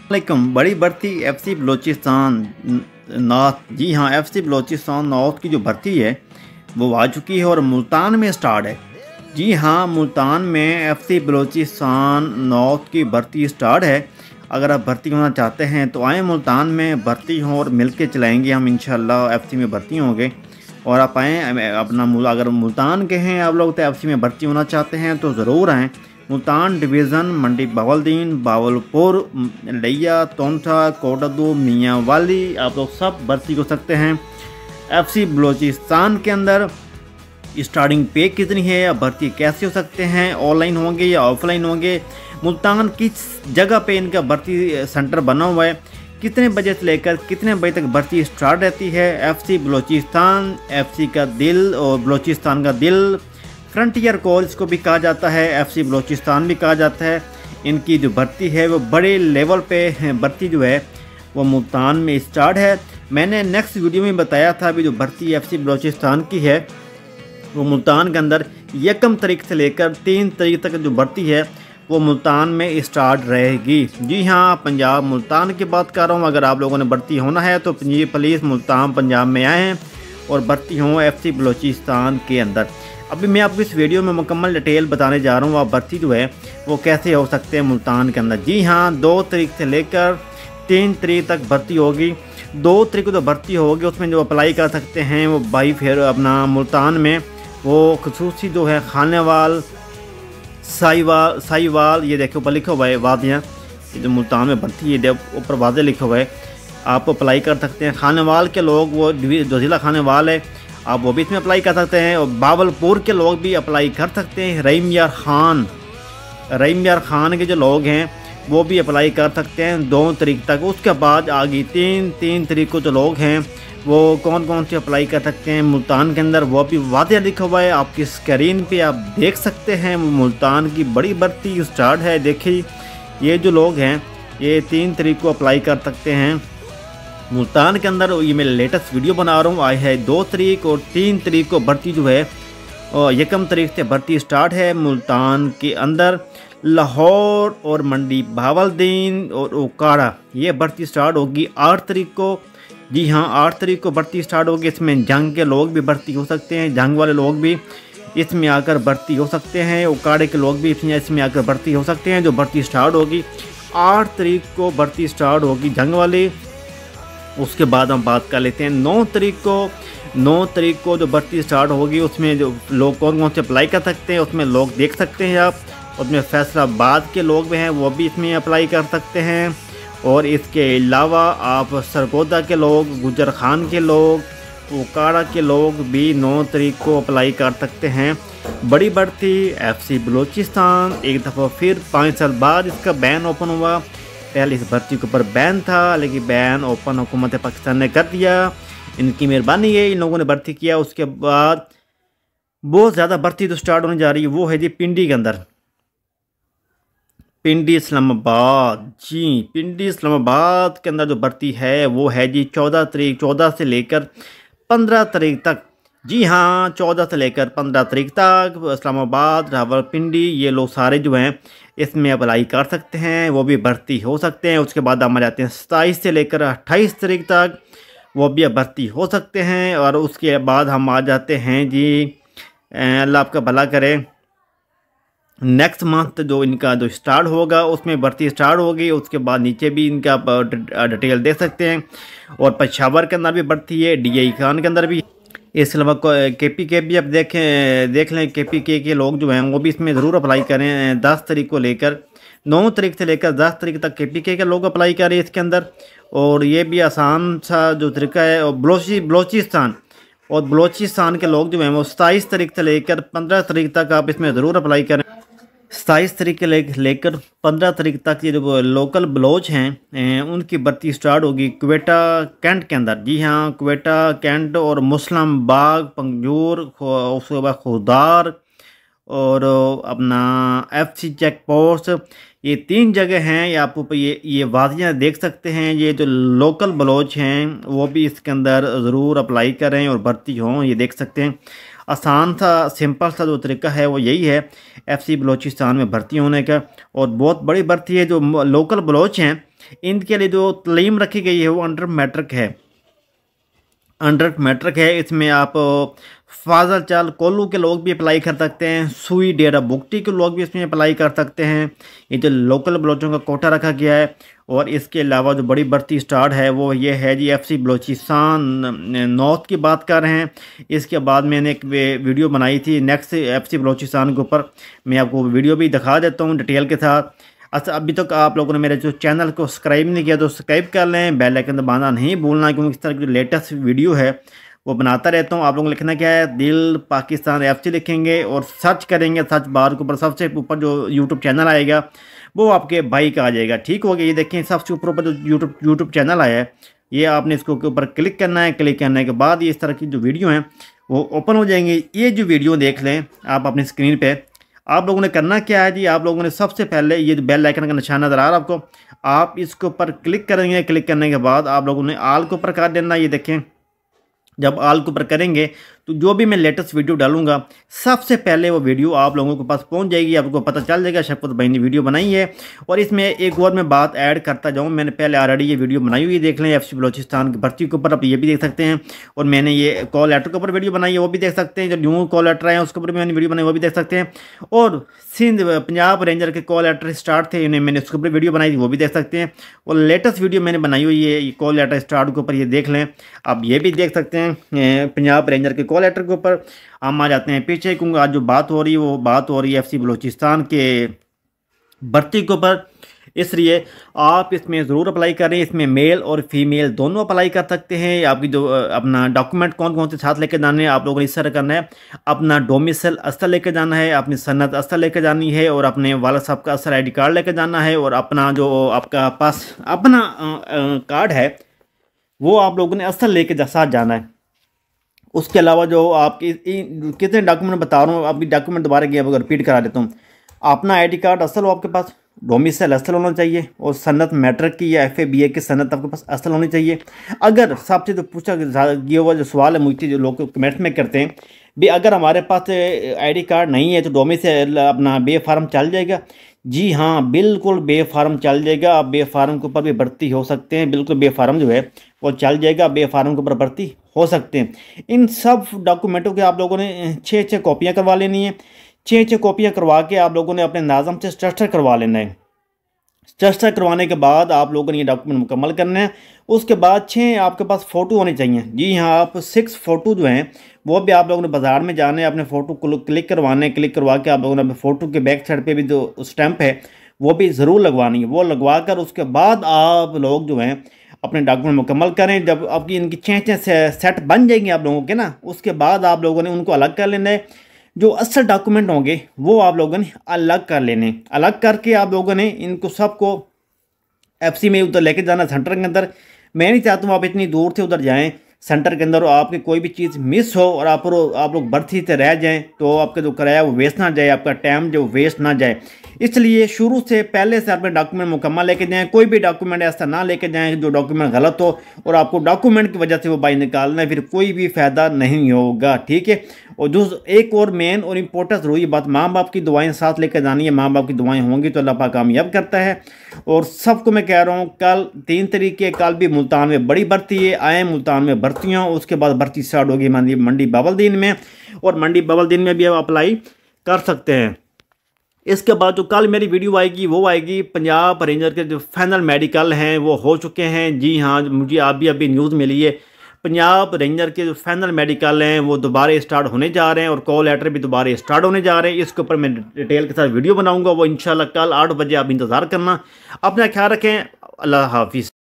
वालेकुम। बड़ी भर्ती एफसी बलूचिस्तान नॉर्थ, जी हाँ, एफसी बलूचिस्तान नॉर्थ की जो भर्ती है वो आ चुकी है और मुल्तान में स्टार्ट है। जी हाँ, मुल्तान में एफसी बलूचिस्तान नॉर्थ की भर्ती स्टार्ट है। अगर आप भर्ती होना चाहते हैं तो आएँ मुल्तान में भर्ती हों और मिल के चलाएँगे हम इंशाल्लाह। एफसी में भर्ती होंगे और आप आएँ अपना अगर मुल्तान के हैं आप लोग तो एफसी में भर्ती होना चाहते हैं तो ज़रूर आएँ। मुल्तान डिवीज़न, मंडी बहावलदीन, बावलपुर, लिया, तोंटा, कोटद्दू, मियाँ वाली, आप लोग सब भर्ती हो सकते हैं। एफसी बलूचिस्तान के अंदर स्टार्टिंग पे कितनी है या भर्ती कैसे हो सकते हैं, ऑनलाइन होंगे या ऑफलाइन होंगे, मुल्तान किस जगह पे इनका भर्ती सेंटर बना हुआ है, कितने बजे से लेकर कितने बजे तक भर्ती स्टार्ट रहती है। एफसी बलूचिस्तान, एफसी का दिल और बलूचिस्तान का दिल, फ्रंटियर कॉलेज को भी कहा जाता है, एफसी बलूचिस्तान भी कहा जाता है। इनकी जो भर्ती है वो बड़े लेवल पे भर्ती जो है वो मुल्तान में स्टार्ट है। मैंने नेक्स्ट वीडियो में बताया था अभी जो भर्ती एफसी बलूचिस्तान की है वो मुल्तान के अंदर 1 तारीख से लेकर 3 तारीख तक जो भर्ती है वो मुल्तान में स्टार्ट रहेगी। जी हाँ, पंजाब मुल्तान की बात कर रहा हूँ। अगर आप लोगों ने भर्ती होना है तो प्लीज़ मुल्तान पंजाब में आएँ और भर्ती हों एफसी बलूचिस्तान के अंदर। अभी मैं आपको इस वीडियो में मुकम्मल डिटेल बताने जा रहा हूँ आप भर्ती जो है वो कैसे हो सकते हैं मुल्तान के अंदर। जी हाँ, 2 तारीख से लेकर 3 तारीख तक भर्ती होगी। 2 तारीख को जो भर्ती होगी उसमें जो अप्लाई कर सकते हैं वो भाई फिर अपना मुल्तान में वो खसूसी जो है खानेवाल, साहिवाल, ये देखो ऊपर लिखा हुआ है वादियाँ, ये जो मुल्तान में भर्ती है ऊपर वादे लिखा हुआ है, आप अप्लाई कर सकते हैं। खानेवाल के लोग वो जो ज़िला खानेवाल है आप वो भी इसमें अप्लाई कर सकते हैं और बावलपुर के लोग भी अप्लाई कर सकते हैं। रहीम यार खान के जो लोग हैं वो भी अप्लाई कर सकते हैं 2 तारीख तक। उसके बाद आगे 3 तारीख को जो लोग हैं वो कौन कौन से अप्लाई कर सकते हैं मुल्तान के अंदर वो भी वादिया लिखा हुआ है, आपकी स्क्रीन पे आप देख सकते हैं। मुल्तान की बड़ी भर्ती स्टार्ट है। देखिए ये जो लोग हैं ये 3 तारीख को अप्लाई कर सकते हैं मुल्तान के अंदर। ये मैं लेटेस्ट वीडियो बना रहा हूँ, आई है 2 तारीख और 3 तारीख को भर्ती जो है और 1 तारीख से भर्ती स्टार्ट है मुल्तान के अंदर। लाहौर और मंडी बहावलदीन और ओकाड़ा ये भर्ती स्टार्ट होगी 8 तारीख को। जी हाँ, 8 तारीख को भर्ती स्टार्ट होगी। इसमें जंग के लोग भी भर्ती हो सकते हैं, जंग वाले लोग भी इसमें आकर भर्ती हो सकते हैं, ओकाड़े के लोग भी इसमें आकर भर्ती हो सकते हैं। जो भर्ती स्टार्ट होगी 8 तारीख को भर्ती स्टार्ट होगी जंग वाली। उसके बाद हम बात कर लेते हैं 9 तारीख को जो भर्ती स्टार्ट होगी उसमें जो लोग कौन कौन से अप्लाई कर सकते हैं उसमें लोग देख सकते हैं आप। उसमें फैसलाबाद के लोग भी हैं वो भी इसमें अप्लाई कर सकते हैं और इसके अलावा आप सरगोदा के लोग, गुजर खान के लोग, ओकाड़ा के लोग भी 9 तारीख को अप्लाई कर सकते हैं। बड़ी भर्ती एफसी बलूचिस्तान एक दफ़ा फिर 5 साल बाद इसका बैन ओपन हुआ। पहले इस भर्ती के ऊपर बैन था लेकिन बैन ओपन हुकूमत पाकिस्तान ने कर दिया। इनकी मेहरबानी है, इन लोगों ने भर्ती किया। उसके बाद बहुत ज़्यादा भर्ती तो स्टार्ट होने जा रही है वो है जी पिंडी के अंदर, पिंडी इस्लामाबाद। जी, पिंडी इस्लामाबाद के अंदर जो भर्ती है वो है जी 14 से लेकर 15 तारीख तक। जी हाँ, 14 से लेकर 15 तारीख तक इस्लामाबाद, रावलपिंडी ये लोग सारे जो हैं इसमें अप्लाई कर सकते हैं, वो भी भर्ती हो सकते हैं। उसके बाद हम आ जाते हैं 27 से लेकर 28 तारीख तक, वो भी भर्ती हो सकते हैं। और उसके बाद हम आ जाते हैं जी, अल्लाह आपका भला करे, नेक्स्ट मंथ जो इनका जो स्टार्ट होगा उसमें भर्ती स्टार्ट होगी। उसके बाद नीचे भी इनका डिटेल देख सकते हैं। और पेशावर के अंदर भी भर्ती है, DI खान के अंदर भी। इसके अलावा KPK भी आप देख लें, KPK के लोग जो हैं वो भी इसमें ज़रूर अप्लाई करें। 10 तारीख को लेकर 9 तारीख से लेकर 10 तारीख तक KPK के लोग अप्लाई करें इसके अंदर। और ये भी आसान सा जो तरीका है। और बलूचिस्तान के लोग जो हैं वो 27 तारीख से लेकर 15 तारीख तक आप इसमें ज़रूर अप्लाई करें। 27 तारीख के लेकर 15 तारीख तक ये जो लोकल बलोच हैं उनकी भर्ती स्टार्ट होगी क्वेटा कैंट के अंदर। जी हाँ, क्वेटा कैंट और मुस्लिम बाग, पंजूर, उसके बाद खुदार और अपना FC चेक पोस्ट, ये 3 जगह हैं। ये आपको ये वादियाँ देख सकते हैं। ये जो लोकल बलोच हैं वो भी इसके अंदर ज़रूर अप्लाई करें और भर्ती हों, ये देख सकते हैं। आसान सा सिंपल सा जो तरीका है वो यही है FC बलूचिस्तान में भर्ती होने का। और बहुत बड़ी भर्ती है। जो लोकल बलोच हैं इनके लिए जो तालीम रखी गई है वो अंडर मैट्रिक है, अंडर मैट्रिक है। इसमें आप फाजल चाल कोल्लू के लोग भी अप्लाई कर सकते हैं, सुई डेरा बुगटी के लोग भी इसमें अप्लाई कर सकते हैं। ये जो लोकल बलोचों का कोटा रखा गया है। और इसके अलावा जो बड़ी भर्ती स्टार्ट है वो ये है जी FC बलोचिस्तान नॉर्थ की बात कर रहे हैं। इसके बाद मैंने एक वीडियो बनाई थी नेक्स्ट FC बलोचिस्तान के ऊपर, मैं आपको वीडियो भी दिखा देता हूँ डिटेल के साथ। अच्छा, अभी तक आप लोगों ने मेरे जो चैनल को सब्सक्राइब नहीं किया तो सब्सक्राइब कर लें, बेल आइकन दबाना नहीं भूलना, क्योंकि इस तरह की जो लेटेस्ट वीडियो है वो बनाता रहता हूँ। आप लोगों को लिखना क्या है, दिल पाकिस्तान FC लिखेंगे और सर्च करेंगे, सर्च बार के ऊपर सबसे ऊपर जो यूट्यूब चैनल आएगा वो आपके भाई का आ जाएगा। ठीक हो गया, ये देखें सबसे ऊपर जो यूट्यूब चैनल आया है, ये आपने इसको के ऊपर क्लिक करना है। क्लिक करने के बाद ये इस तरह की जो वीडियो हैं वो ओपन हो जाएंगी। ये जो वीडियो देख लें आप अपनी स्क्रीन पे, आप लोगों ने करना क्या है जी, आप लोगों ने सबसे पहले ये बेल आइकन का निशान नज़र आ रहा है आपको, आप इसके ऊपर क्लिक करेंगे। क्लिक करने के बाद आप लोगों ने आल के ऊपर कर देना। ये देखें, जब आल के ऊपर करेंगे तो जो भी मैं लेटेस्ट वीडियो डालूंगा सबसे पहले वो वीडियो आप लोगों के पास पहुंच जाएगी, आपको पता चल जाएगा शफकत भाई ने वीडियो बनाई है। और इसमें एक और मैं बात ऐड करता जाऊं, मैंने पहले ऑलरेडी ये वीडियो बनाई हुई, देख लें FC बलोचिस्तान की भर्ती के ऊपर, आप ये भी देख सकते हैं। और मैंने ये कॉल लेटर के ऊपर वीडियो बनाई है वो भी देख सकते हैं, जो न्यू कॉल लेटर आए उसके ऊपर मैंने वीडियो बनाई वो भी देख सकते हैं। और सिंध पंजाब रेंजर के कॉल लेटर स्टार्ट थे, इन्हें मैंने उसके ऊपर वीडियो बनाई थी वो भी देख सकते हैं। और लेटेस्ट वीडियो मैंने बनाई हुई है ये कॉल लेटर स्टार्ट के ऊपर, ये देख लें, आप ये भी देख सकते हैं पंजाब रेंजर के कॉल लेटर के ऊपर। हम आ जाते हैं पीछे, क्योंकि आज जो बात हो रही है वो बात हो रही है FC बलोचिस्तान के भर्ती के ऊपर, इसलिए आप इसमें ज़रूर अप्लाई करें। इसमें मेल और फीमेल दोनों अप्लाई कर सकते हैं। आपकी जो अपना डॉक्यूमेंट कौन कौन से साथ लेके जाने हैं, आप लोगों ने इस तरह करना है, अपना डोमिसल असल लेके जाना है, अपनी सन्नत असल लेके जानी है, और अपने वाला साहब का असल ID कार्ड लेके जाना है, और अपना जो आपका पास अपना कार्ड है वो आप लोगों ने असल लेके साथ जाना है। उसके अलावा जो आपकी कितने डॉक्यूमेंट बता रहा हूँ, आपकी डॉक्यूमेंट दोबारा रिपीट करा देता हूँ। अपना ID कार्ड असल हो आपके पास, डोमिसाइल असल होना चाहिए, और सनत मैट्रिक की या FA BA की सनत आपके पास असल होनी चाहिए। अगर सबसे तो पूछा ये हुआ जो सवाल है मुझसे जो लोग कमेंट में करते हैं भी, अगर हमारे पास ID कार्ड नहीं है तो डोमिसाइल अपना बे फार्म चल जाएगा? जी हाँ, बिल्कुल बे फार्म चल जाएगा। आप बे फार्म के ऊपर भी भर्ती हो सकते हैं, बिल्कुल बे फार्म जो है वो चल जाएगा, बे फार्म के ऊपर भर्ती हो सकते हैं। इन सब डॉक्यूमेंटों के आप लोगों ने 6 कॉपियाँ करवा लेनी है। 6 कॉपियाँ करवा के आप लोगों ने अपने नाज़म से स्ट्रक्चर करवा लेना है। स्ट्रक्चर करवाने के बाद आप लोगों ने ये डॉक्यूमेंट मुकम्मल करना है। उसके बाद 6 आपके पास फ़ोटो होने चाहिए। जी हाँ, आप 6 फ़ोटो जो हैं वो भी आप लोगों ने बाज़ार में जाने अपने फ़ोटो को क्लिक करवाने, क्लिक करवा के आप लोगों ने अपने फ़ोटो के बैक साइड पे भी जो स्टैंप है वो भी ज़रूर लगवानी है। वो लगवा कर उसके बाद आप लोग जो हैं अपने डॉक्यूमेंट मुकम्मल करें। जब आपकी इनकी 6 सेट बन जाएंगे आप लोगों के ना, उसके बाद आप लोगों ने उनको अलग कर लेना है। जो असल डॉक्यूमेंट होंगे वो आप लोगों ने अलग कर लेने, अलग करके आप लोगों ने इनको सबको FC में उधर लेके जाना सेंटर के अंदर। मैं नहीं चाहता हूँ आप इतनी दूर से उधर जाएं सेंटर के अंदर और आपकी कोई भी चीज़ मिस हो और आप लोग भर्ती से रह जाएं, तो आपका जो किराया वो वेस्ट ना जाए, आपका टाइम जो वेस्ट ना जाए। इसलिए शुरू से पहले से अपने डॉक्यूमेंट मुकम्मल लेके जाएं। कोई भी डॉक्यूमेंट ऐसा ना लेके जाएं जो डॉक्यूमेंट गलत हो और आपको डॉक्यूमेंट की वजह से वो बाई निकालना है, फिर कोई भी फ़ायदा नहीं होगा। ठीक है। और जो एक और मेन और इम्पोर्टेंट जरूरी बात, माँ बाप की दुआएं साथ लेकर जानी है। माँ बाप की दुआएं होंगी तो अल्लाह पाक कामयाब करता है। और सबको मैं कह रहा हूँ, कल 3 तारीख के कल भी मुल्तान में बड़ी भर्ती है, आए मुल्तान में भर्तियाँ। उसके बाद भर्ती स्टार्ट होगी मंडी बावलदीन में, और मंडी बावलदीन में भी आप अप्लाई कर सकते हैं। इसके बाद जो कल मेरी वीडियो आएगी वो आएगी पंजाब रेंजर के जो फाइनल मेडिकल हैं वो हो चुके हैं। जी हाँ, मुझे अभी न्यूज़ मिली है पंजाब रेंजर के जो फाइनल मेडिकल हैं वो दोबारा स्टार्ट होने जा रहे हैं, और कॉल लेटर भी दोबारा स्टार्ट होने जा रहे हैं। इसके ऊपर मैं डिटेल के साथ वीडियो बनाऊंगा, वो इंशाल्लाह कल 8 बजे आप इंतज़ार करना। अपना ख्याल रखें। अल्लाह हाफिज़।